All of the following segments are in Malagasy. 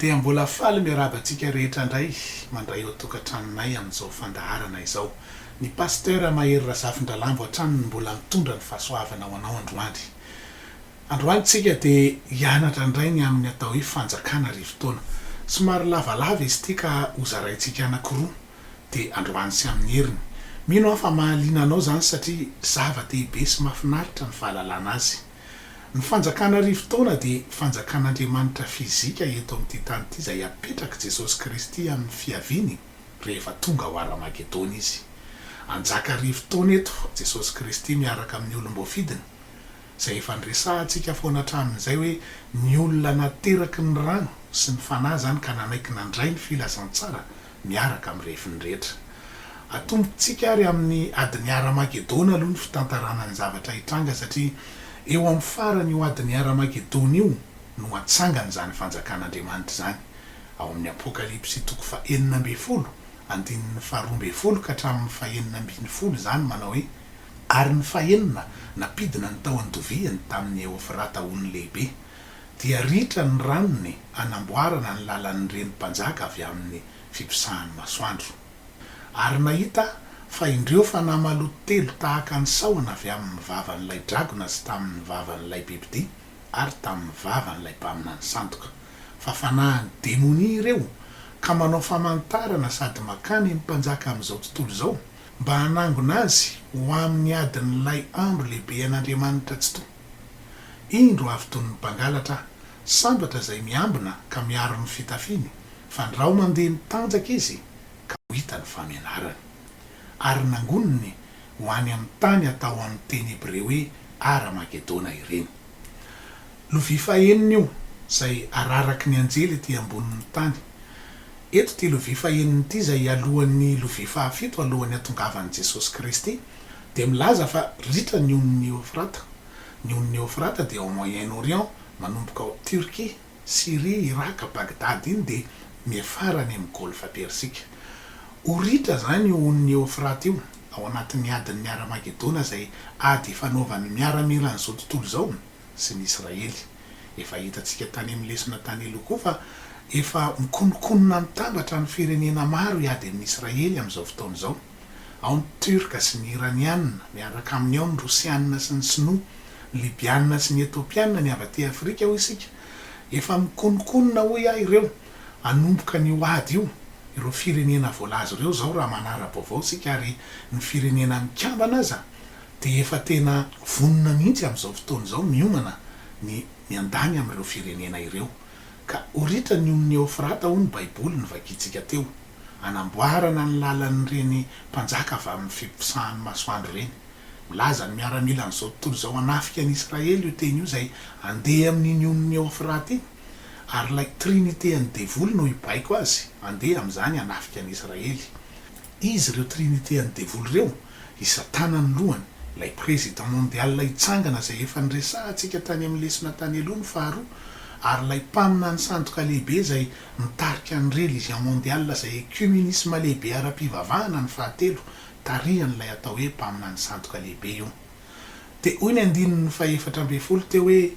Dia mbola faly miarabantsika rehetra indray mandray eo tokantranonay amin'izao fandaharana izao. Ny pasteur Mahery Razafindralambo hatrany mbola mitondra ny fahasoavana ho anao androany. Androany tsika dia hianatra indray ny amin'ny atao hoe fanjakana rivotaona. Somary lavalava izy ity ka hozaraintsika anankiroa dia androany sy amin'ny heriny. Mino aho fa mahaliana anao zany satria zava-dehibe sy mahafinaritra ny fahalalana azy. Ny fanjakana rivotaona dia fanjakan'Andriamanitra fizika eto amin'ity tany ity izay apetraka Jesosy Kristy amin'ny fiaviany rehefa tonga ho Aramageddona izy. Anjaka rivotaona eto Jesosy Kristy miaraka amin'ny olom-boafidiny izay efa niresahantsika foana hatramin'izay hoe ny olona nateraky ny rano sy ny fanahy zany ka nanaiky nandray ny filazantsara miaraka amin'ny refiny rehetra. Atombotsika ary amin'ny adiny Aramageddona aloha ny fitantarana ny zavatra hitranga satria eo amin'ny farany io adiny Aramageddona io no atsangany zany fanjakan'Andriamanitra zany. Ao amin'ny Apokalipsy toko 4:12 andininy 12 ka hatramin'ny 4:12 zany manao hoe ary ny 4 napidina ny tao andoviany tamin'ny Eofrata hony lehibe dia ritra ny ranony anamboarana ny lalan'ireny mpanjaka avy amin'ny fipisahan'ny masoandro. Ary nahita fa indreo fanahy maloto telo tahaka ny sahona avy amin'ny vavan'ilay dragona sy tamin'ny vavan'ilay bibidia ary tamin'ny vavan'ilay mpamina ny sandoka. Fa fanahy demonia ireo ka manao famantarana sady makany ny mpanjaka amin'izao tontolo izao mba hanangona azy ho amin'ny adin'ilay andro lehibe an'Andriamanitra tsy toa. Indro avy toy ny mpangalatra sambatra izay miambina ka miaro ny fitafiany fa ny rao mandeha mitanjaka izy ka ho hita ny famenarany. Ary nangoniny ho any amin'ny tany atao amin'ny teny hebreo hoe Aramageddona ireny. Lovia faheniny io izay araraky ny anjely ety ambonin'ny tany. Eto ty lovia faheniny ity izay alohan'ny lovia fahafito alohan'ny hatongavan'i Jesosy Kristy dia milaza fa ritra ny on'ny Eofrata. Ny on'ny Eofrata dia ao Moyen-Orient manomboka ao Turquie, Syrie, Irak, Bagdad iny dia miafarany amin'ny Golfe Persika. Ho ritra zany io on'ny Eofrata io ao anatin'ny adin'ny Aramageddona izay ady fanaovan'ny miaramila n'izao tontolo izao sy ny Israely. Efa hitantsika tany amin'ny lesona tany aloha koa fa efa mikonokonona mitambatra ny firenena maro hiady amin'ny Israely amin'izao fotoana izao. Ao ny Turka sy ny Iranianina miaraka amin'ny ao ny Rosianina sy ny Sinoa, Libianina sy ny Etopianina ny avy aty Afrika ho isika. Efa mikonokonona hoy ahy ireo hanomboka ny hoady io. Ireo firenena voalaza ireo zao raha manara-baovao sika ary ny firenena mikambana aza dia efa tena vonona mihitsy amin'izao fotoana izao miomana ny miandany amin'ireo firenena ireo. Ka ho ritra ny on'ny Eofrata ho ny Baiboly ny vakitsika teo, anamboarana ny lalan'ireny mpanjaka avy amin'ny fipisahan'ny masoandro ireny. Milaza ny miaramila n'izao tontolo izao hanafika ny Israely io teny io izay andeha amin'iny on'ny Eofrata iny. Ary ilay trinité an'ny devoly no hibaiko azy andeha amin'izany hanafika ny Israely. Izy ireo trinité an'ny devoly ireo, i Satana ny lohany, ilay président mondial hitsangana izay efa niresahantsika tany amin'ny lesona tany aloha ny faharoa, ary ilay mpamina ny sandoka lehibe izay mitarika ny religion mondial izay ecumenisme lehibe ara-pivavahana ny fahatelo tarihan'ilay atao hoe mpamina ny sandoka lehibe io. Dia hoy ny andininy 4:12 teo hoe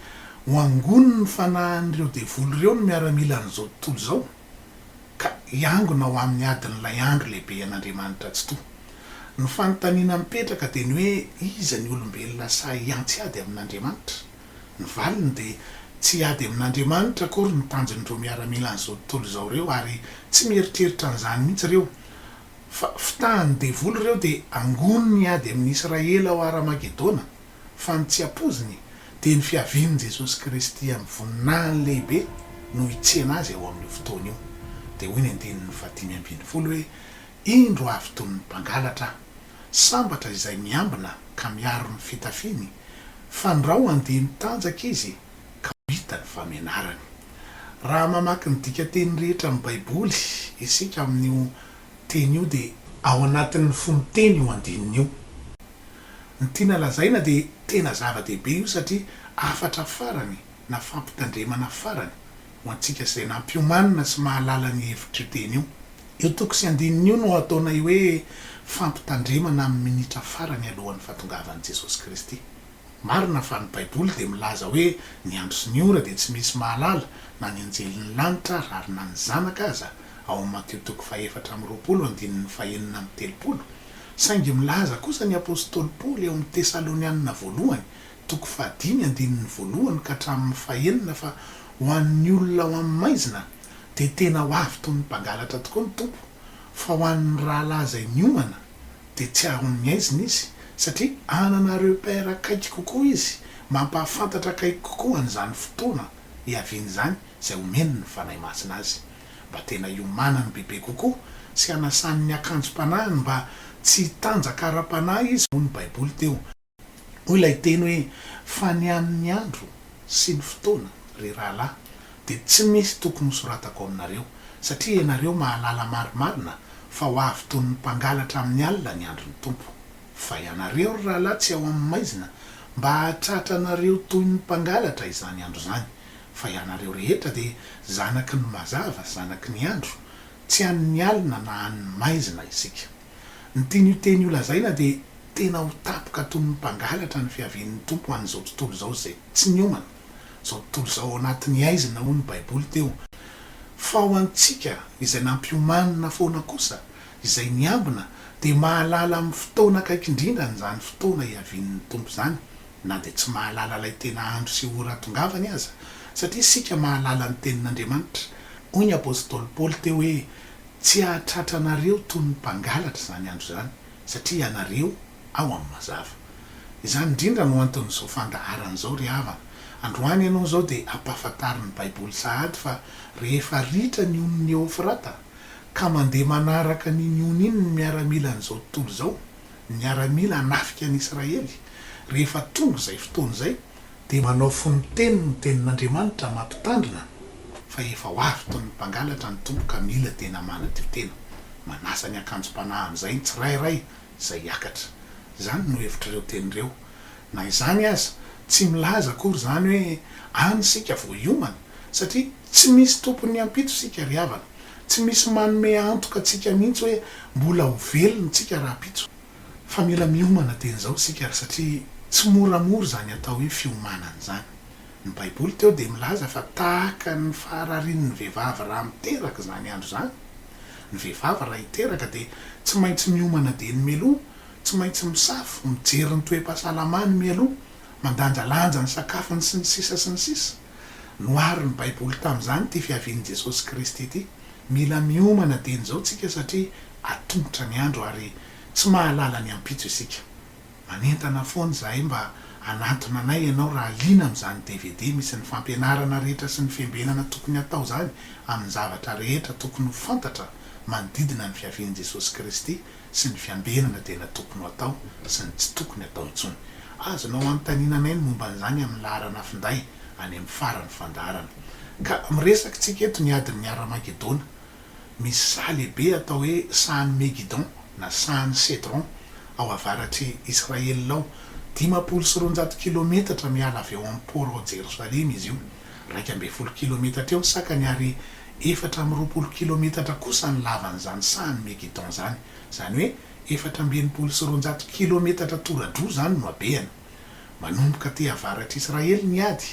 ho angoniny ny fanahin'ireo devoly ireo ny miaramila n'izao tontolo izao ka hiangona ho amin'ny adin'ilay andro lehibe an'Andriamanitra tsy toa. Ny fanontaniana mipetraka dia ny hoe iza ny olombelona sahy hiantsy ady amin'Andriamanitra. Ny valiny dia tsy ady amin'Andriamanitra akory ny tanjon'ireo miaramila n'izao tontolo izao ireo ary tsy mieritreritra an'izany mihitsy ireo. Fa fitahan'ny devoly ireo dia angoniny ady amin'ny Israely ao Aramageddona fa ny tsy ampoziny dia ny fiavian'i Jesosy Kristy amin'ny voninahiny lehibe no hitsena azy ao amin'ny fotoana io. Dia hoy ny andininy 5:20 hoe indro avy toy ny mpangalatra sambatra izay miambina ka miaro ny fitafiany fa ny rao andeha mitanjaka izy ka ho hita ny famenarany. Raha mamaky ny dikateny rehetra amin'ny Baiboly isika amin'io teny io dia ao anatin'ny fonoteny io andininy io. Ny tiana lazaina dia tena zava-dehibe io satria afatra farany na fampitandremana farany ho antsika izay nampiomanina sy mahalala ny hevitra io teny io. Io toko sy andininy io no ataonay hoe fampitandremana amin'ny minitra farany alohan'ny fahatongavan'i Jesosy Kristy. marina fa ny baiboly de milaza hoe ny andro sy ny ora de tsy misy mahalala na ny anjelin'ny lanitra ary na ny zanaka aza ao amin'ny Mateo 7:9-telopolo. Saingy milaza kosa ny apôstôly Paoly eo amin'ny Tesalonianina voalohany 5:1 ka hatramin'ny 9 fa ho an'ny olona ao amin'ny maizina de tena ho avy toy ny mpangalatra tokoa ny tompo, fa ho an'ny rahalahy zay miomana de tsy ahon'ny aizina izy, satria ananareo père akaiky kokoa izy, mampahafantatra akaiky kokoa an'izany fotoana hiaviany zany zay omeny ny fanahy masina azy, mba tena iomanany bebe kokoa sy anasan'ny akanjo-panahiny mba tsy hitanjaka ara-panahy izy hoy ny baiboly teo. Hoy ilay teny hoe fa ny amin'ny andro sy ny fotoana ry rahalahy de tsy misy tokony hosoratako aminareo, satria ianareo mahalala marimarina fa ho avy toy ny mpangalatra amin'ny alina ny andron'ny tompo. Fa ianareo ry rahalahy tsy ao amin'ny maizina mba hahatratra anareo toy ny mpangalatra izany andro zany, fa ianareo rehetra de zanaky ny mazava, zanaky ny andro, tsy an'ny alina na an'ny maizina isika. Ny tian'io teny io lazaina de tena ho tapoka toy ny mpangalatra ny fiavian'ny tompo an'izao tontolo zao zay tsy niomana, zao tontolo zao anatin'ny aizina hoy ny baiboly teo. Fa ho antsika izay nampiomanina foana kosa, izay niambina de mahalala amin'ny fotoana akaiky indrindra n'izany fotoana hiavian'ny tompo zany, na de tsy mahalala ilay tena andro sy ora tongavany aza, satria sika mahalala ny tenin'Andriamanitra. Hoy ny apôstôly Paoly teo hoe tsy hahatratra anareo toy ny mpangalatra zany andro zany, satria ianareo ao amin'ny mazava. Izany indrindra no anton'izao fandaharana zao ry havana. Androany ianao zao de ampahafantarin'ny baiboly sahady fa rehefa ritra ny on'ny Eofrata ka mandeha manaraka n'iny ony iny ny miaramila an'izao tontolo zao, ny miaramila hanafika ny Israely, rehefa tonga zay fotoana zay de manao foniteny ny tenin'Andriamanitra mampitandrina fa efa ho avy toy ny mpangalatra ny tompo ka mila tena manadio tena, manasa ny akanjo-panahy am'izay ny tsirairay zay hiakatra. Zany no hevitr'ireo tenireo. Na izany aza tsy milaza akory zany hoe any sika vo hiomana, satria tsy misy tompony ampito sika ry havana, tsy misy manome antoka tsika mihitsy hoe mbola ho velony tsika raha pitso, fa mila miomana teny zao sika satria tsy moramora zany atao hoe fiomanana zany. Ny baiboly teo de milaza fa tahaka ny fahararin'ny vehivavy raha miteraka zany andro zany. Ny vehivavy raha hiteraka de tsy maintsy miomana de ny mialoha, tsy maintsy misafo, mijery ny toe-pahasalamany mialoha, mandanjalanja ny sakafony sy ny sisa sy ny sisa. Noary ny baiboly tam'izany ty fiavian'i Jesosy Kristy ty. Mila miomana teny zao tsika satria atongotra ny andro ary tsy mahalala ny ampitso isika. Manentana foana zahay mba anatona anay ianao raha liana amin'izany DVD misy ny fampianarana rehetra sy ny fiambenana tokony atao zany amin'ny zavatra rehetra tokony ho fantatra manodidina ny fiavian'i Jesosy Kristy sy ny fiambenana tena tokony atao sy ny tsy tokony atao intsony. Azonao anontaniananay ny momba an'izany amin'ny laharana finday any amin'ny farany fandaharana. Ka miresaky tsika eto ny adin'ny Armagedona. Misy saha lehibe atao hoe sahan'ny Megidon na sahan'ny Cédron ao avaratry Israely lao, 500 kilometatra miala avy eo amin'ny port Jerosalema izy io, 12 kilometatra eo sakany ary 420 kilometatra kosa ny lavan'izany sahan'ny Megidon zany, zany hoe 420 kilometatra toradroa zany no habeany. Manomboka ty avaratry Israely ny ady,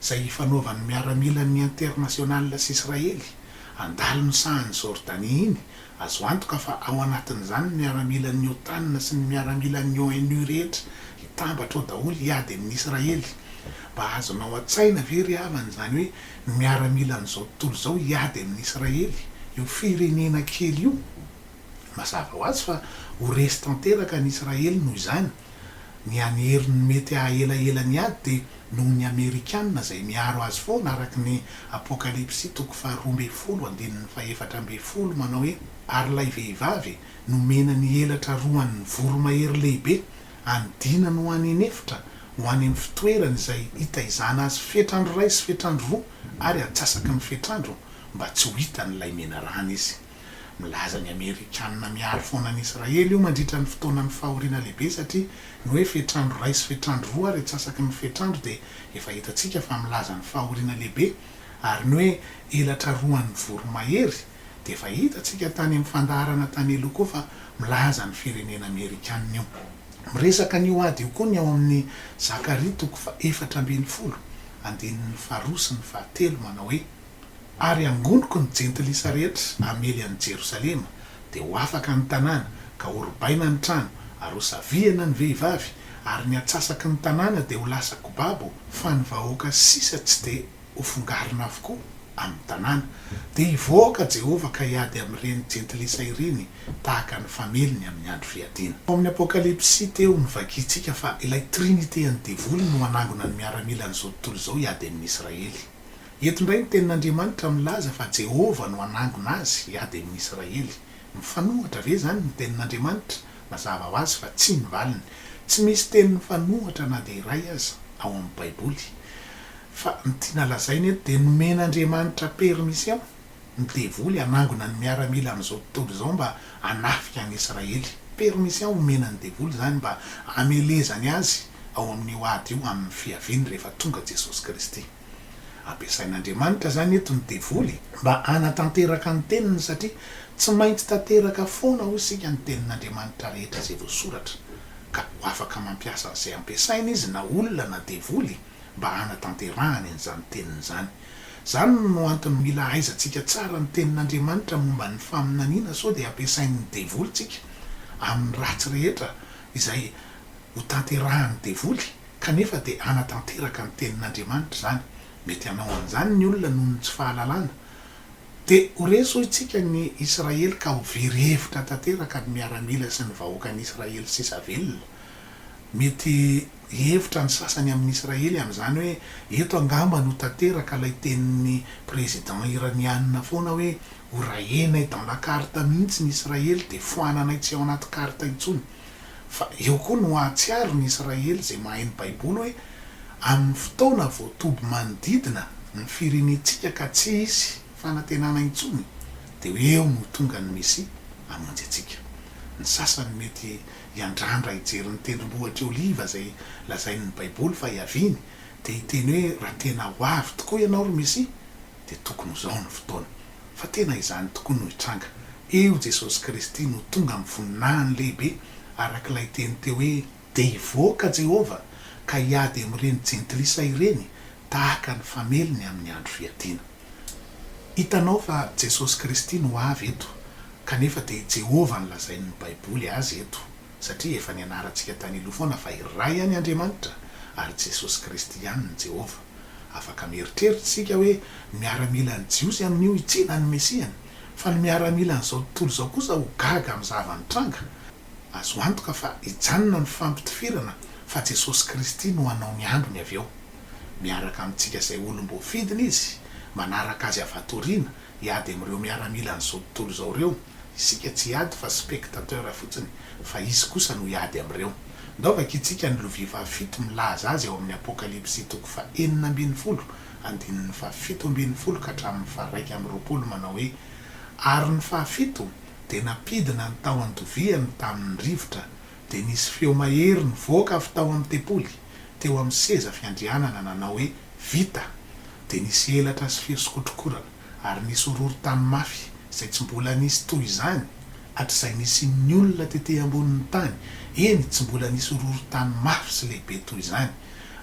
zay ifanaovan'ny miaramilan'ny international sy Israely, andalo ny sahan'ny Jordanie iny, azo antoka fa ao anatin'izany miaramilan'ny OTAN sy ny miaramilan'ny ONU rehetra hitambatra ao daholo hiady amin'ny Israely. Mba azonao an-tsaina ve ry havana zany hoe miaramilan'izao tontolo zao hiady amin'ny Israely, io firenena kely io. Mazava ho azy fa ho resy tanteraka ny Israely noho izany. Ny aneriny mety elaela ny ady de noho ny Amerikanina zay miaro azy foana araky ny Apokalipsy 12:4 manao hoe ary lay vehivavy nomena ny elatra roan'ny voromahery lehibe andinany ho any enefitra ho any amin'ny fitoerany izay hitaizana azy fetrandro ray sy fetrandro roa ary atsasaky ny fetrandro mba tsy ho hitan'ilay mena rana izy. Milaza ny Amerikanina miaro foana ny Israely io mandritra ny fotoanany fahoriana lehibe satria ny hoe fetrandro ray sy fetrandro roa ary atsasaky ny fetrandro de efa hitantsika fa milaza ny fahoriana lehibe ary ny hoe elatra roan'ny voromahery de efa hitantsika tany amin'ny fandaharana tany aloha koa fa milaza ny firenena Amerikanina io. miresaka nio ady io koa ny ao amin'ny Zakaria 4:4 andinin'ny faharosi ny fahatelo manao hoe ary angonoko ny jentilisa rehetra amely an'i Jerosalema dia ho afaka ny tanàna ka horobaina ny trano ary ho saviana ny vehivavy ary ny atsasaky ny tanàna dia ho lasa kobabo fa ny vahoaka sisa tsy dia ho fongarina avokoa amin'ny tanàna dia hivoaka Jehova ka hiady amin'ireny jentilisa ireny tahaka ny fameliny amin'ny andro fiadiana. Ao amin'ny Apokalipsy teo nivakitsika fa ilay trinité ny devoly no manangona ny miaramila n'izao tontolo izao hiady amin'ny Israely. Eto indray ny tenin'Andriamanitra milaza fa Jehova no anangona azy hiady amin'ny Israely. Mifanohatra ve zany ny tenin'Andriamanitra mazava ho azy fa tsy nivaliny. Tsy misy teny mifanohatra na dia iray aza ao amin'ny Baiboly. Fa ny tiana lazaina eto dia nomen'Andriamanitra permission ny devoly anangona ny miaramila amin'izao tontolo izao mba hanafika any Israely. Permission omenan'ny devoly zany mba hamelezany azy ao amin'io ady io amin'ny fiaviany rehefa tonga Jesosy Kristy. Ampiasain'Andriamanitra zany eto ny devoly mba hanatanteraka ny teniny satria tsy maintsy tanteraka foana ho isika ny tenin'Andriamanitra rehetra izay voasoratra ka ho afaka mampiasa izay ampiasaina izy na olona na devoly mba hanatanterahany an'izany teniny zany. Zany no antony mila aizantsika tsara ny tenin'Andriamanitra momba ny faminaniana sao dia ampiasain'ny devoly tsika amin'ny ratsy rehetra izay ho tanterahan'ny devoly kanefa dia hanatanteraka ny tenin'Andriamanitra zany. Mety hanao an'izany ny olona noho ny tsy fahalalana dia ho reso itsika ny Israely ka ho very hevitra tanteraka ny miaramila sy ny vahoaka ny Israely sisa velona. Mety hevitra ny sasany amin'ny Israely amin'izany hoe eto angamba no tanteraka ilay tenin'ny président iranianina foana hoe ho rahenay dans la carte mihitsy ny Israely dia foananay tsy ao anaty carte intsony. Fa eo koa no ahatsiaro ny Israely izay mahay ny Baiboly hoe amin'ny fotoana voatoby manodidina ny firenentsika ka tsy hisy fanantenana intsony dia eo no tonga ny Mesia hamonjy antsika. Ny sasany mety hiandrandra hijery ny tendrombohitra Oliva izay lazain'ny Baiboly fa hiaviany dia hiteny hoe raha tena ho avy tokoa ianao ry Mesia dia tokony ho izao ny fotoana. Fa tena izany tokony ho hitranga. Eo Jesosy Kristy no tonga amin'ny voninahiny lehibe arak'ilay teny teo hoe dia hivoaka Jehova ka hiady amin'ireny jentilisa ireny tahaka ny fameliny amin'ny andro fiadiana. Hitanao fa Jesosy Kristy no avy eto kanefa dia Jehova no lazain'ny Baiboly azy eto satria efa nianarantsika tany aloha foana fa iray ihany Andriamanitra ary Jesosy Kristy ihany ny Jehova. Afaka mieritreritsika hoe miaramila ny Jiosy amin'io hitsina ny Mesiany fa ny miaramila n'izao tontolo izao kosa ho gaga amin'ny zava-nitranga. Azo antoka fa hijanona ny fampitifirana fa Jesosy Kristy no hanao ny androny avy eo. Miaraka amintsika izay olom-boafidina izy manaraka azy avatoriana hiady amin'ireo miaramila n'izao tontolo izao ireo. Isika tsy hiady fa spectateur fotsiny fa izy kosa no hiady amin'ireo. Ndao vakitsika ny lovia fahafito milaza azy ao amin'ny Apokalipsy 4:9 andinin'ny 7:20 ka hatramin'ny 1:20 manao hoe ary ny fahafito dia napidina ny tao an-doviany tamin'ny rivotra dia nisy feo mahery nivoaka avy tao amin'ny tempoly teo amin'ny seza fiandrianana nanao hoe vita dia nisy elatra sy feo sokotrokorana ary nisy horohorontany mafy izay tsy mbola nisy toy izany hatr'izay nisy ny olona tete ambonin'ny tany. Eny tsy mbola nisy horohorontany mafy sy lehibe toy izany.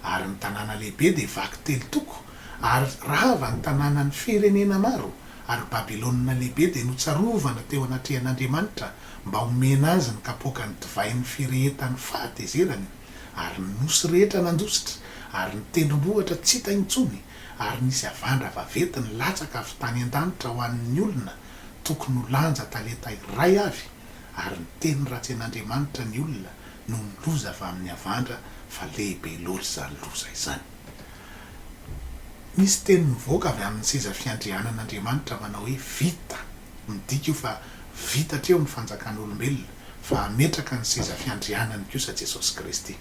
Ary ny tanàna lehibe dia vaky telo toko ary rava ny tanàna ny firenena maro ary Babilôna lehibe dia notsarovana teo anatrehan'Andriamanitra mba homena azy ny kapoaka ny divain'ny firehetany fahatezerany ary ny nosy rehetra nandositra ary ny tendrombohitra tsy hita intsony ary nisy avandra vavety ny latsaka avy tany an-danitra ho an'ny olona tokony ho lanja talenta iray avy ary ny teny ratsy an'Andriamanitra ny olona no niloza avy amin'ny avandra fa lehibe loatra izany loza izany. Nisy teny mivoaka avy amin'ny seza fiandrianan'Andriamanitra manao hoe vita. Midika io fa vita treo ny fanjakan'olombelona fa ametraka ny seza fiandrianany kosa Jesosy Kristy.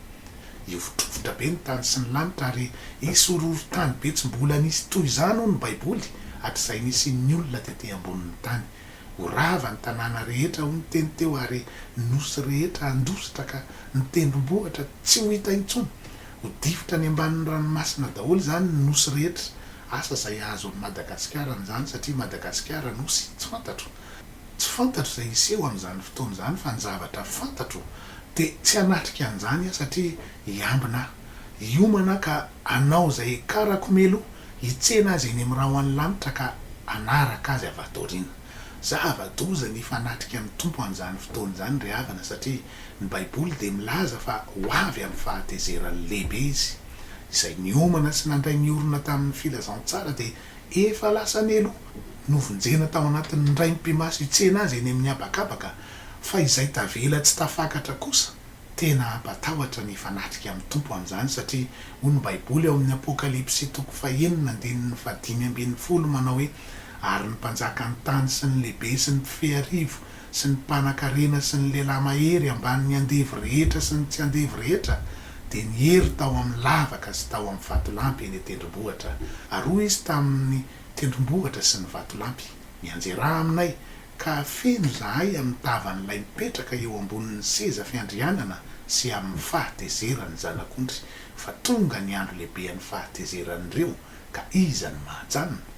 Iofotrofotra be ny tany sy ny lanitra ary hisy horohorontany be tsy mbola nisy toy izany ho ny Baiboly hatr'izay nisy ny olona tety ambonin'ny tany. Ho rava ny tanàna rehetra ho ny teny teo ary nosy rehetra andositra ka ny tendrombohitra tsy ho hita intsony. Ho difotra ny ambanin'ny ranomasina daholo zany ny nosy rehetra. Asa izay azo amin'ny Madagasikara n'izany satria Madagasikara nosy tsy fantatro. Tsy fantatro izay iseho amin'izany fotoana izany fa ny zavatra fantatro de tsy anatrika an'izany satria iambina iomana ka anao zay karakomelo hitsena azy eny amin'ny raha ho an'ny lanitra ka anaraka azy avatoriana. Zava-doza ny fanatrika amin'ny tompo an'izany fotoana izany ry havana satria ny baiboly de milaza fa ho avy amin'ny fahatezerany lehibe izy izay niomana sy nandray niorona tamin'ny filazantsara de efa lasa nelo novonjena tao anatin'ny raim-pimaso hitsena azy eny amin'ny abakabaka fa izay tavela tsy tafakatra kosa tena ampatahotra ny fanatrika amin'ny tompo amin'izany satria hoy ny baiboly ao amin'ny apokalipsy 4:5 manao hoe ary ny mpanjaka ny tany sy ny lehibe sy ny mpifeharivo sy ny mpanan-karena sy ny lehilahy mahery ambanin'ny andevy rehetra sy ny tsy andevy rehetra de nihery tao amin'ny lavaka sy tao amin'ny vatolampy eny tendrombohitra ary izy tamin'ny tendrombohitra sy ny vatolampy mianjera aminay ka feno zahay amin'ny tavan'ilay mipetraka eo ambonin'ny seza fiandrianana sy amin'ny fahatezerany zanak'ondry fa tonga ny andro lehibean'ny fahatezeranyireo ka iza ny mahajanona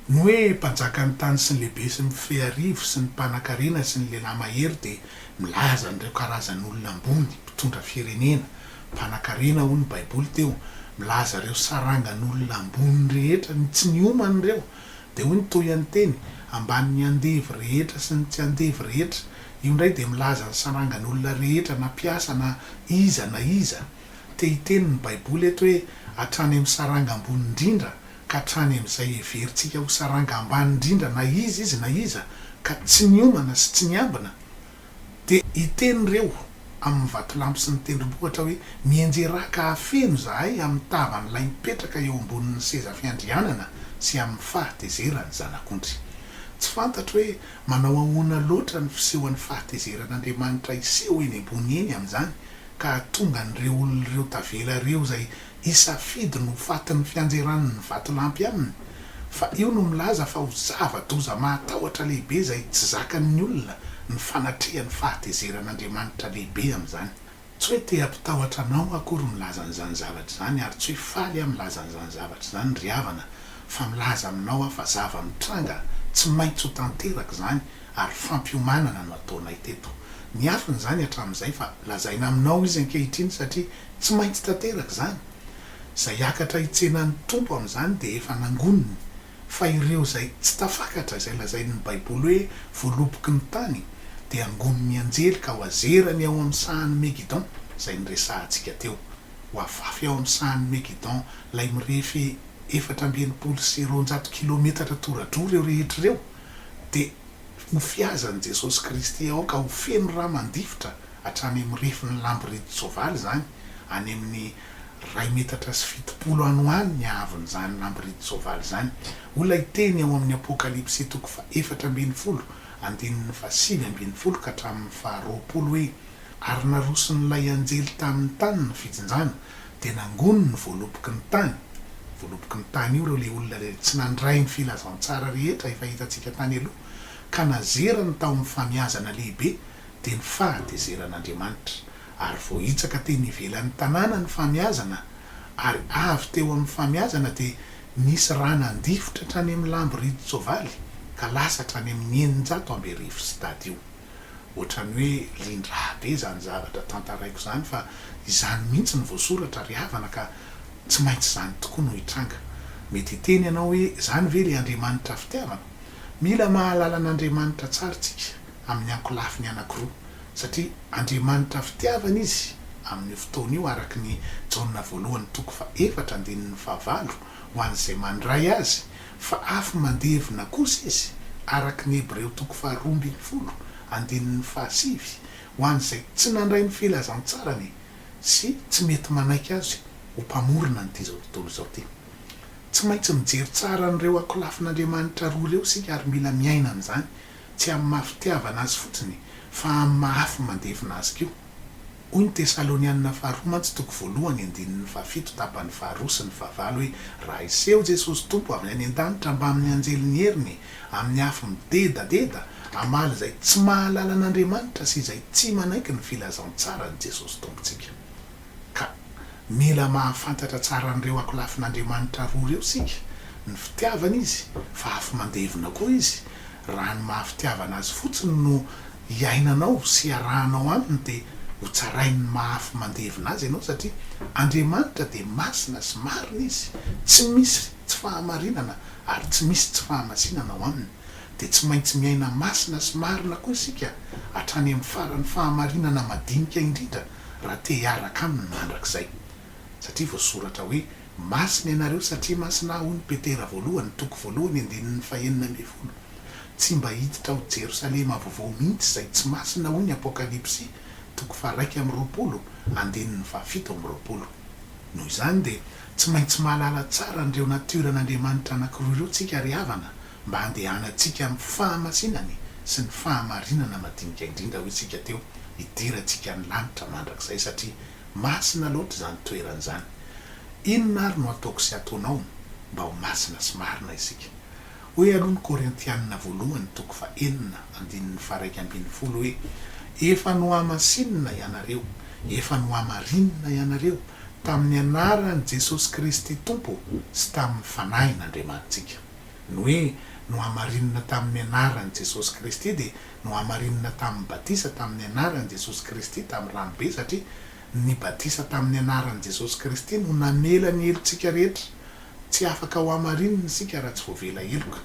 no hoe mpanjaka ny tany sy ny lehibe sy ny feharivo sy ny mpanan-karena sy ny lehilahy mahery de milaza n'ireo karazan'olona ambony mpitondra firenena mpanan-karena hoy ny baiboly teo milaza ireo sarangan'olona ambony rehetra ny tsy nioman'ireo de hoy ny toy any teny ambanin'ny andevy rehetra sy ny tsy andevy rehetra io ndray de milaza ny sarangan'olona rehetra na piasa na iza te hiteny ny baiboly eto hoe hatrany amin'ny saranga ambony indrindra ka hatrany amin'izay everitsika ho saranga ambany indrindra na izy na iza ka tsy niomana sy tsy niambina de hitenyreo amin'ny vatolampy sy ny tendrombohitra hoe mienjera ka afeno zahay amin'ny tavan'ilay mipetraka eo ambonin'ny seza fiandrianana sy amin'ny fahatezerany zanak'ondry. Tsy fantatro hoe manao ahoana loatra ny fisehoan'ny fahatezeran'Andriamanitra iseho eny ambony eny amin'izany ka tonga n'ireo olon'ireo tavela reo zay isafidy no fatin'ny fianjeran'ny vatolampy aminy fa io no milaza fa ho zava-doza mahatahotra lehibe zay tsy zakan'ny olona ny fanatrehan'ny fahatezeran'Andriamanitra lehibe amin'izany. Tsy hoe te hampitahotra anao akory milaza an'izany zavatra izany ary tsy hoe faly milaza an'izany zavatra izany ry havana fa milaza aminao fa zava-mitranga tsy maintsy ho tanteraka izany ary fampiomanana no ataonay teto. Ny afiny zany hatramin'izay fa lazaina aminao izy ankehitriny satria tsy maintsy tanteraka izany. Zay akatra hitsenan'ny tompo amin'izany de efa nangoniny fa ireo zay tsy tafakatra izay lazain'ny baiboly hoe voaloboky ny tany de angoniny anjely ka ho azerany ao amin'ny sahan'ny Megidon zay niresahantsika teo ho afafy ao amin'ny sahan'ny Megidon lay mirefy 420 kilometatra toradro reo rehetra reo de ho fiazan'i Jesosy Kristy ao ka ho feno raha mandifitra hatrany amin'ny refiny lambridy soavaly zany any amin'ny 2 metatra sy 70 any ho any ny ahavon'izany lambridy soavaly zany. Olona hiteny ao amin'ny apokalipsy 4:7-7 ka hatramin'ny 20 hoe ary narosin'ilay anjely tamin'ny tany ny fijinjana de nangoniny voaloboky ny tany. Voaloboky ny tany io reo le olona tsy nandray ny filazantsara rehetra efa hitantsika tany aloha ka nazerany tao amin'ny famiazana lehibe de ny fahatezeran'Andriamanitra ary voahitsaka teny ivelan'ny tanàna ny famiazana ary avy teo amin'ny famiazana de nisy raha nandifitra hatrany amin'ny lambridy soavaly ka lasa hatrany amin'ny 900 sy dady io. Ohatrany hoe lindrabe zany zavatra tantaraiko zany fa izany mihitsy ny voasoratra ry havana ka tsy maintsy zany tokoa no hitranga. Mety hiteny ianao hoe zany ve le Andriamanitra fitiavana? Mila mahalala an'Andriamanitra tsara tsika amin'ny ankolafiny anankiroa satria Andriamanitra fitiavana izy amin'ny fotoana io araka ny Jaona 1:4-9 ho an'izay mandray azy fa afy mandevina kosa izy araka ny Hebreo 12:7 ho an'izay tsy nandray ny filazantsarany sy tsy mety manaiky azy ho mpamorona ny zao tontolo zao ty. Tsy maintsy mijery tsara n'ireo akolafin'Andriamanitra roa reo sika ary mila miaina amin'izany tsy amin'ny mahafitiavana azy fotsiny fa amin'ny mahafy mandevina azy keo. Hoy ny Tesalonianina 2:1-7 tapany 2 sy ny 9 hoe raha iseho Jesosy tompo avy any an-danitra mba amin'ny anjeliny heriny amin'ny afy midedadeda amaly zay tsy mahalala an'Andriamanitra sy izay tsy manaiky ny filazantsara ny Jesosy tompontsika. Ka mila mahafantatra tsara n'ireo akolafin'Andriamanitra roa reo sika ny fitiavana izy fa afy mandevina koa izy raha ny mahafitiavana azy fotsiny no iainanao sy arahanao aminy de ho tsarainy mahafy mandevina azy ianao satria Andriamanitra dia masina sy marina izy, tsy misy tsy fahamarinana ary tsy misy tsy fahamasinana ao aminy. Dia tsy maintsy miaina masina sy marina koa isika hatrany amin'ny farany fahamarinana madinika indrindra raha te hiaraka aminy mandrakizay. Satria voasoratra hoe masina ianareo satria masina hoy ny Petera voalohany toko voalohany 9:20. Tsy mba hiditra ho Jerosalema vaovao mihitsy izay tsy masina hoy ny Apokalipsy toko 1:20 andininy 7:20. Noho izany dia tsy maintsy mahalala tsara an'ireo natiran'Andriamanitra anankiroa ireo tsika ry havana mba handehanantsika amin'ny fahamasinany sy ny fahamarinana madinika indrindra hoy tsika teo hidirantsika ny lanitra mandrakizay satria masina loatra izany toeran'izany. Inona ary no ataoko sy ataonao mba ho masina sy marina isika? Hoe aloha ny Korintianina voalohany toko 4:1-20 hoe efa no hamasinina ianareo, efa no hamarinina ianareo tamin'ny anaran'i Jesosy Kristy Tompo sy tamin'ny fanahin'Andriamanitsika. No hoe no hamarinina tamin'ny anaran'i Jesosy Kristy dia no hamarinina tamin'ny batisa tamin'ny anaran'i Jesosy Kristy tamin'ny ranobe satria ny batisa tamin'ny anaran'i Jesosy Kristy no namela ny helontsika rehetra. Tsy afaka ho hamarinina isika raha tsy voavela heloka.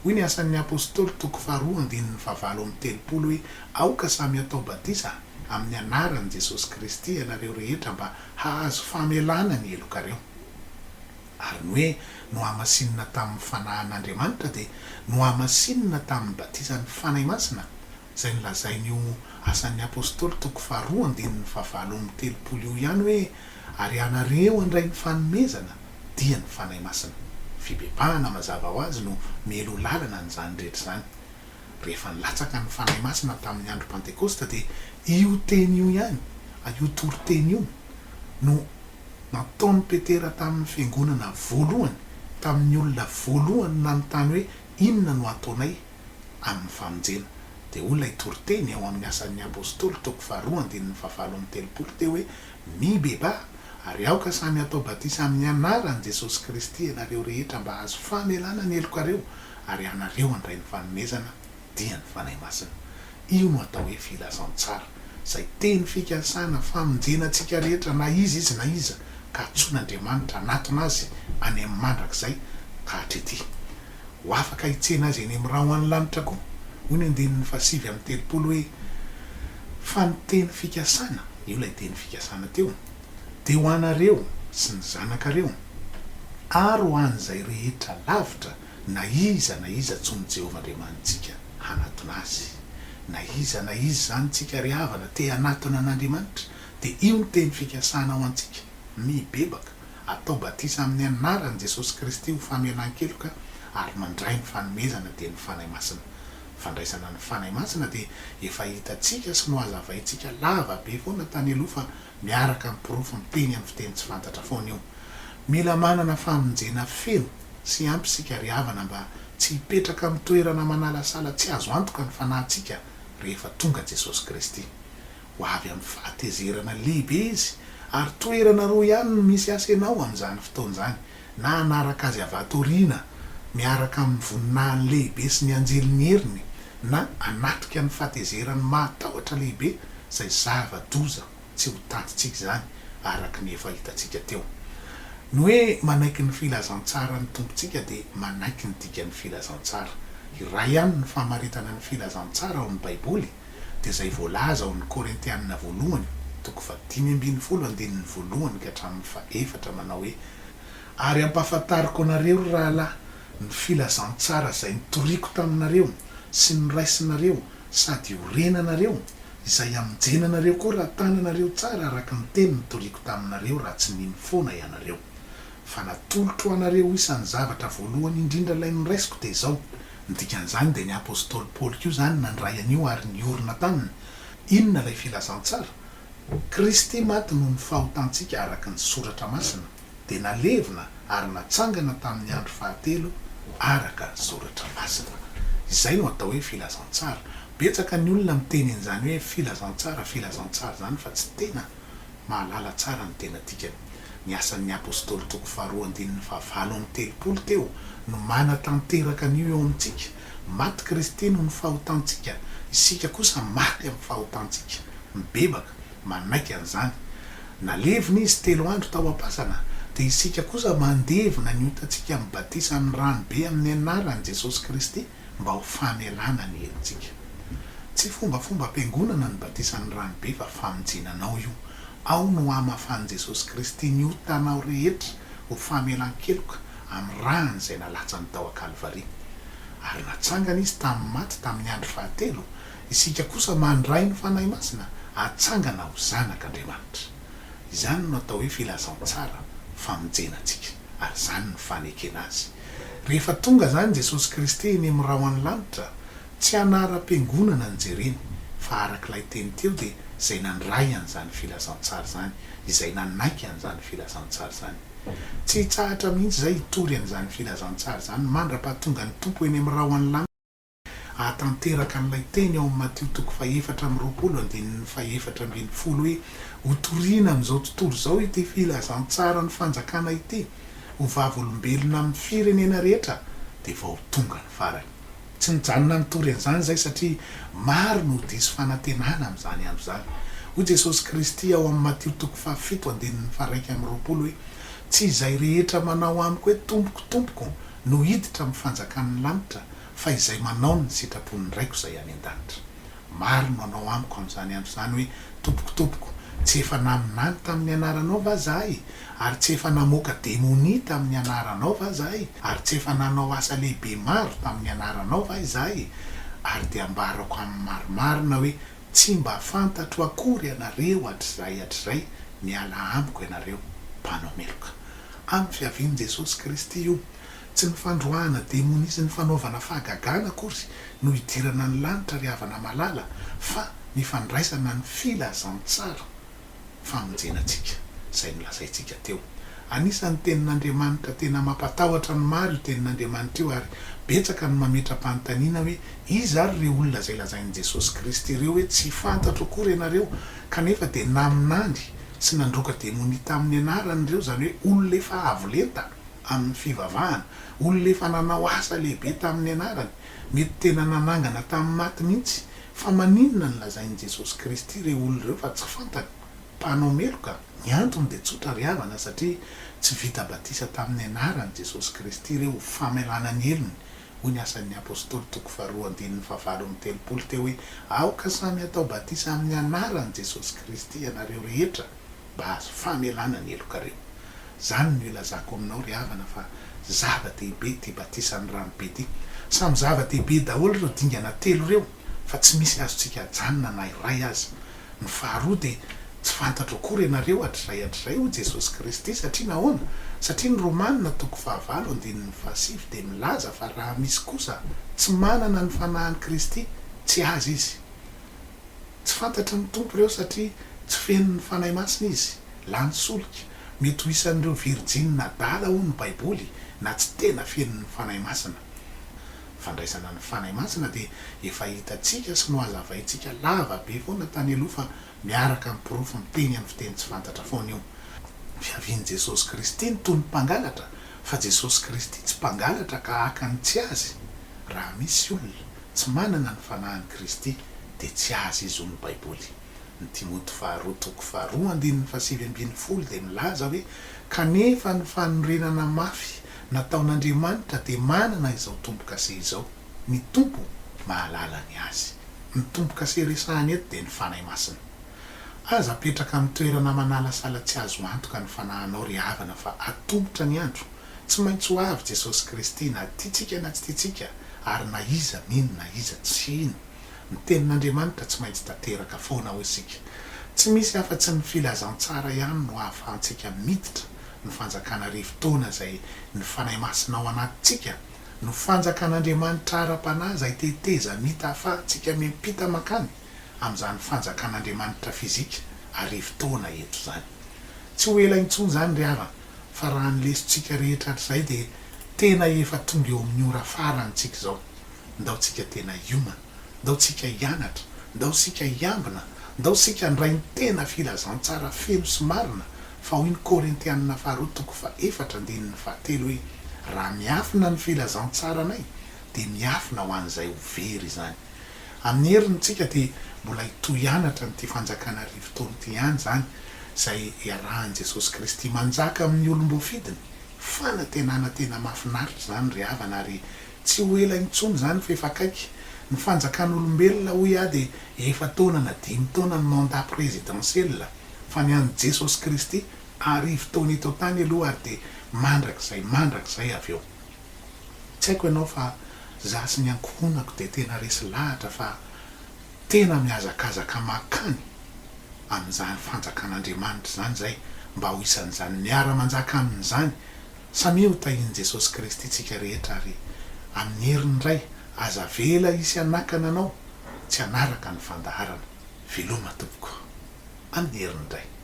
Hoy ny asan'ny apôstôly toko 2:7-30 hoe aoka samy atao batisa amin'ny anaran'i Jesosy Kristy ianareo rehetra mba hahazo famelana ny helokareo. Ary ny hoe no hamasinina tamin'ny fanahin'Andriamanitra dia no hamasinina tamin'ny batisa ny fanahy masina, izay nolazain'io asan'ny apôstôly toko 2:7-30 io ihany hoe ary anareo andray ny fanomezana dia ny fanahy masina. Fibebahana mazava ho azy no melo lalana n'izany rehetra izany. Rehefa nilatsaka ny fanahy masina tamin'ny andro Pentekosta dia io teny io ihany, io toriteny io no nataon'ny Petera tamin'ny fiangonana voalohany, tamin'ny olona voalohany nanontany hoe inona no ataonay amin'ny famonjena. Dia olona itoriteny ao amin'ny asan'ny apôstôly toko 2:7-30 teo hoe mibeba ary aoka samy atao batisa amin'ny anaran'i Jesosy Kristy ianareo rehetra mba hahazo famelana ny helokareo ary anareo andray ny fanomezana dia ny fanahy masina. Io no atao hoe filazantsara, izay teny fikasana famonjenantsika rehetra na izy na iza ka antsoin'Andriamanitra anatona azy any amin'ny mandrakizay ka hatrety. Ho afaka hitsena azy eny amin'ny raha ho any lanitra koa. Hoy ny 7:30 hoe fa ny teny fikasana, io ilay teny fikasana teo, dia ho anareo sy ny zanakareo ary ho an'izay rehetra lavitra na iza tsony Jehovah Andriamanitsika hanatona azy. Na iza zany tsika ry havana te hanatona an'Andriamanitra dia io ny teny fikasana ho antsika. Mibebaka atao batisa amin'ny anaran'i Jesosy Kristy ho famelan-keloka ary mandray ny fanomezana dia ny fanahy masina. Fandraisana ny fanahy masina dia efa hitantsika sy no hazavaintsika lava be foana tany aloha fa miaraka amin'ny porofo miteny amin'ny fiteny tsy fantatra foana io. Mila manana famonjena feno sy ampy sika ry havana mba tsy hipetraka amin'ny toerana manalasala tsy azo antoka ny fanahintsika rehefa tonga Jesosy Kristy. Ho avy amin'ny fahatezerana lehibe izy ary toerana roa ihany no misy asa ianao amin'izany fotoan'izany, na anaraka azy avy ato aoriana miaraka amin'ny voninahiny lehibe sy ny anjeliny heriny, na anatrika ny fahatezerany mahatahotra lehibe izay zava-doza tsy ho tantitsika izany araka ny efa hitantsika teo. Ny hoe manaiky ny filazantsara ny tompontsika dia manaiky ny dikan'ny filazantsara. Iray ihany ny famaritana ny filazantsara ao amin'ny Baiboly dia izay voalaza ao amin'ny Korintianina voalohany toko 5:1-4 manao hoe ary ampahafantariko anareo rahalahy ny filazantsara izay nitoriako taminareo sy niraisinareo sady orenanareo izay amonjenanareo koa raha tananareo tsara araka ny teny nitoriako taminareo raha tsy nino foana ianareo. Fa natolotro anareo isan'ny zavatra voalohany indrindra ilay noraisiko dia izao. Ny dikan'izany dia ny apôstôly Paoly koa izany nandray an'io ary niorina taminy. Inona ilay filazantsara? Kristy maty no ny fahotantsika araka ny soratra masina dia nalevina ary natsangana tamin'ny andro fahatelo araka ny soratra masina. Izay no atao hoe filazantsara. Betsaka ny olona miteny an'izany hoe filazantsara izany fa tsy tena mahalala tsara ny tena dikany. Ny asan'ny apôstôly toko 2:7-30 teo no manatanteraka an'io eo amintsika. Maty Kristy no ny fahotantsika, isika kosa maty amin'ny fahotantsika. Mibebaka manaiky an'izany nalevina izy 3 andro tao am-pasana dia isika kosa mandevina ny otantsika mibatisa amin'ny ranobe amin'ny anaran'i Jesosy Kristy mba ho famelana ny herintsika. Tsy fombafomba ampiangonana ny batisan'ny ranobe fa famonjinanao io. Ao no hamafan'i Jesosy Kristy ny otanao rehetra ho famelan-keloka amin'ny rany izay nalatsany tao a-Kalvaria. Ary natsangana izy tamin'ny maty tamin'ny andro fahatelo, isika kosa mandray ny fanahy masina atsangana ho zanak'Andriamanitra. Izany no atao hoe filazantsara famonjenantsika, ary izany ny fanekena azy. Rehefa tonga zany Jesosy Kristy ny mirao any lanitra, tsy hanara-piangonana ny jereny fa arak'ilay teny teo dia izay nandray an'izany filazantsara zany, izay nanaiky an'izany filazantsara zany. Tsy hitsahatra mihitsy izay hitory an'izany filazantsara zany mandra-pahatonga ny tompo eny amin'ny rao any lanitra ahatanteraka an'ilay teny ao amin'ny Mateo 4:20 hoe hotoriana amin'izao tontolo izao ity filazantsara ny fanjakana ity ho vavolombelona amin'ny firenena rehetra dia vao tonga ny farany. Tsy nijanona nitory an'izany zay satria maro no diso fanantenana amin'izany andro zany. Hoy Jesosy Kristy ao amin'ny Mateo 7:1 hoe tsy izay rehetra manao amiko hoe tompoko no hiditra amin'ny fanjakan'ny lanitra, fa izay manao ny sitrapon'ny raiko izay any an-danitra. Maro no manao amiko amin'izany andro zany hoe tompoko, tsy efa naminany tamin'ny anaranao va zahay, ary tsy efa namoaka demonia tamin'ny anaranao va zahay, ary tsy efa nanao asa lehibe maro tamin'ny anaranao va izahay, ary dia ambarako amin'ny marimarina hoe tsy mba fantatro akory ianareo hatr'izay miala amiko ianareo mpanao meloka. Amin'ny fiavian'i Jesosy Kristy io, tsy ny fandroahana demonia sy ny fanaovana fahagagana akory no hidirana ny lanitra ry havana malala, fa ny fandraisana ny filazantsara famonjenantsika izay nolazaintsika teo. Anisan'ny tenin'Andriamanitra tena mampatahotra ny maro io tenin'Andriamanitra io, ary betsaka ny mametra-panontaniana hoe iza ary ireo olona izay lazain'i Jesosy Kristy ireo hoe tsy fantatro akory ianareo, kanefa dia naminany sy nandroaka demonia tamin'ny anarany ireo, zany hoe olona efa avolenta amin'ny fivavahana, olona efa nanao asa lehibe tamin'ny anarany, mety tena nanangana tamin'ny maty mihitsy, fa maninona ny lazain'i Jesosy Kristy ireo olona ireo fa tsy fantany mpanao meloka? Ny antony dia tsotra ry havana, satria tsy vita batisa tamin'ny anaran'i Jesosy Kristy ireo famelana ny heliny. Hoy ny asan'ny apôstôly 2:7-30 teo hoe aoka samy atao batisa amin'ny anaran'i Jesosy Kristy ianareo rehetra mba azo famelana ny helokareo. Zany no ilazako aminao ry havana fa zava-dehibe ty batisan'ny ranobe ty. Samy zava-dehibe daholo ireo dingana telo reo, fa tsy misy azontsika janona na iray azy. Ny faharoa dia tsy fantatro akory ianareo hatr'izay ho Jesosy Kristy, satria nahoana? Satria ny Romanina 5:7 dia milaza fa raha misy kosa tsy manana ny fanahin'i Kristy, tsy azy izy. Tsy fantatra ny tompo ireo satria tsy feno ny fanahy masina izy, lany solika. Mety ho isan'ireo virjina dala ho ny baiboly na tsy tena feno ny fanahy masina. Fandraisana ny fanahy masina dia efa hitantsika sy no hazavaintsika lava be foana tany aloha, fa miaraka amin'ny porofo miteny amin'ny fiteny tsy fantatra foana io. Fiavian'i Jesosy Kristy ny toy ny mpangalatra, fa Jesosy Kristy tsy mpangalatra ka hakany tsy azy. Raha misy olona tsy manana ny fanahin'i Kristy dia tsy azy izy ho ny baiboly. Ny Timoty 2:7 dia milaza hoe kanefa ny fanorenana mafy nataon'Andriamanitra dia manana izao tompo-kase izao, ny tompo mahalala ny azy. Ny tompo-kase resahany eto dia ny fanahy masina. Aza apetraka amin'ny toerana manala sala tsy azo antoka ny fanahinao ry havana, fa atombotra ny andro. Tsy maintsy ho avy Jesosy Kristy na tiatsika na tsy tiatsika, ary na iza mino na iza tsy ino. Ny tenin'Andriamanitra tsy maintsy tanteraka foana ho isika. Tsy misy afa-tsy ny filazantsara ihany no ahafahantsika miditra ny fanjakana rivo-taona izay ny fanahy masina ao anatintsika, no fanjakan'Andriamanitra ara-panahy izay teteza mita ahafahantsika miampita makany amin'izany fanjakan'Andriamanitra fizika arivo-taona eto zany. Tsy ho ela intsony zany ry havana, fa raha nylesontsika rehetra hatr'izay dia tena efa tonga eo amin'ny ora farantsika izao. Ndao tsika tena hiomana, ndao tsika hianatra, ndao sika hiambina, ndao sika ndray ny tena filazantsara feno sy marina, fa hoy ny Korintianina 2:4-7 hoe raha miafina ny filazantsara anay dia miafina ho an'izay ho very izany. amin'ny herintsika dia mbola hitoy hianatra nyity fanjakana rivotoany ty ihany zany zay iarahan' Jesosy Kristy manjaka amin'ny olom-boafidiny fanantenana tena mahafinaritra zany ry havana ary tsy ho ela intsony zany fa efa akaiky ny fanjakan'olombelona hoy ah dia efa taona na 5 taona ny mandat présidentiel fa ny an'i Jesosy Kristy arivo taona eto tany aloha ary dia mandrakizay avy eo. Tsy haiko ianao fa za sy ny ankohonako dia tena resy lahatra fa tena mihazakazaka makany amin'izany fanjakan'Andriamanitra zany zay mba ho isan'izany miara-manjaka amin'izany samy ho tahian' Jesosy Kristy tsika rehetra ary amin'ny heriny iray aza vela isy anakana anao tsy anaraka ny fandaharana veloma tompoko amin'ny herin'ny iray.